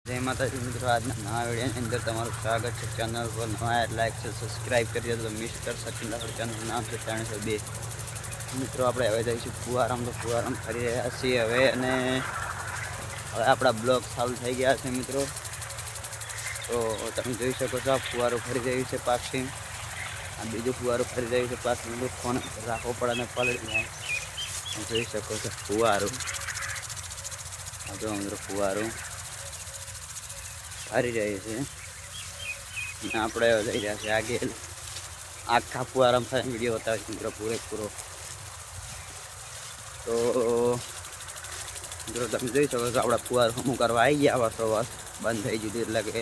જય માતાજી મિત્રો, આજના નવા વિડીયોની અંદર તમારું સ્વાગત છે। ચેનલ પર નવા લાઈક છે, સબસ્ક્રાઈબ કરી દેજો। મિસ્ટર સચિન રાઠોડ ચેનલનું નામ છે 302। મિત્રો આપણે હવે જઈશું ફુવારામ। તો ફુવારામ ફરી રહ્યા છીએ હવે, અને હવે આપણા બ્લોગ ચાલુ થઈ ગયા છે મિત્રો। તો તમે જોઈ શકો છો, આ ફુવારો ફરી રહ્યું છે પાછી, આ બીજું ફુવારો ફરી રહ્યું છે પાછું। મિત્રો ફોન રાખવો પડે અને પલળી જાય। જોઈ શકો છો ફુવારો, આ જો મિત્રો ફુવારો ફરી રહ્યું છે, અને આપણે જઈ રહ્યા છીએ આગે। આખા ફુવારામ થાય વિડીયો બતાવે મિત્રો પૂરેપૂરો। તો મિત્રો તમે જોઈ શકો છો, આપણા ફુવારો હમું કરવા આવી ગયા વર્ષો બંધ થઈ ગયું, એટલે કે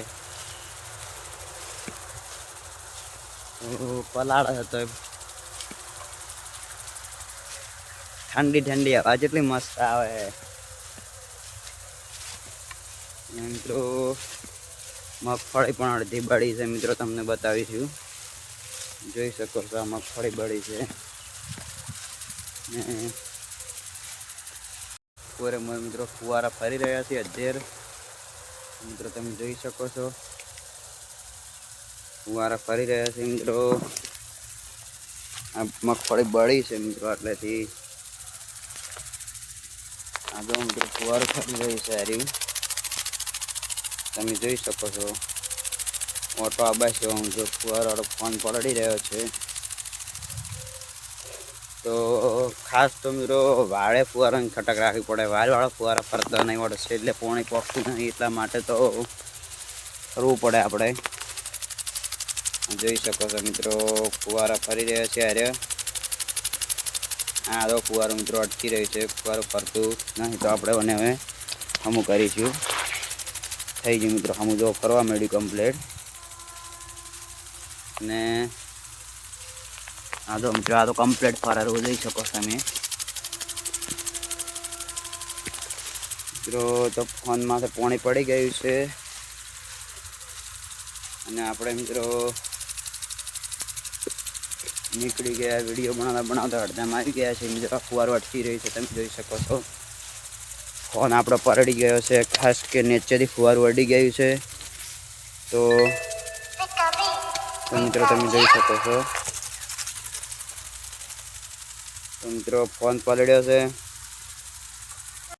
પલાળ હતો। ઠંડી ઠંડી હવા જેટલી મસ્ત આવે મિત્રો। મગફળી પણ અડધી બળી છે મિત્રો, તમને બતાવીશું। જોઈ શકો છો, આ મગફળી બળી છે, ને પૂરે મિત્રો ફુવારા ફરી રહ્યા છે અત્યારે। મિત્રો તમે જોઈ શકો છો, ફુવારા ફરી રહ્યા છે મિત્રો। આ મગફળી બળી છે મિત્રો, એટલેથી આ જો મિત્રો ફુવારો ફરી રહ્યું છે હારી, તમે જોઈ શકો છો। ઓટો આબાસ્યો જો ફુવારો ફોન પલળી રહ્યો છે। તો ખાસ તો મિત્રો વાળે ફુવારાની ખટક રાખવી પડે, વાળવાળા ફુવારા ફરતા નહીં વળશે, એટલે પોણી પોખતું નહીં, એટલા માટે તો કરવું પડે આપણે। જોઈ શકો છો મિત્રો, ફુવારા ફરી રહ્યા છે અરે, આ તો ફુવારો મિત્રો અટકી રહ્યું છે, ફુવારો ફરતું નહીં, તો આપણે મને હવે હમું કરીશું। થઈ ગયું મિત્રો હમું, જો ફરવા માંડ્યું કમ્પ્લેટ, ને આ તો મિત્રો આ તો કમ્પ્લેટ ફરારું જોઈ શકો છો તમે મિત્રો। તો ફોનમાં પાણી પડી ગયું છે, અને આપણે મિત્રો નીકળી ગયા વિડીયો બનાવતા અડધામાં આવી ગયા છે મિત્રો। ફુવારો અટકી રહ્યું છે, તમે જોઈ શકો છો। ફોન આપણો પરડી ગયો છે, ખાસ કે નીચેથી ફુવારું અડી ગયું છે। તો મિત્રો તમે જોઈ શકો છો, તો મિત્રો ફોન પલળ્યો છે।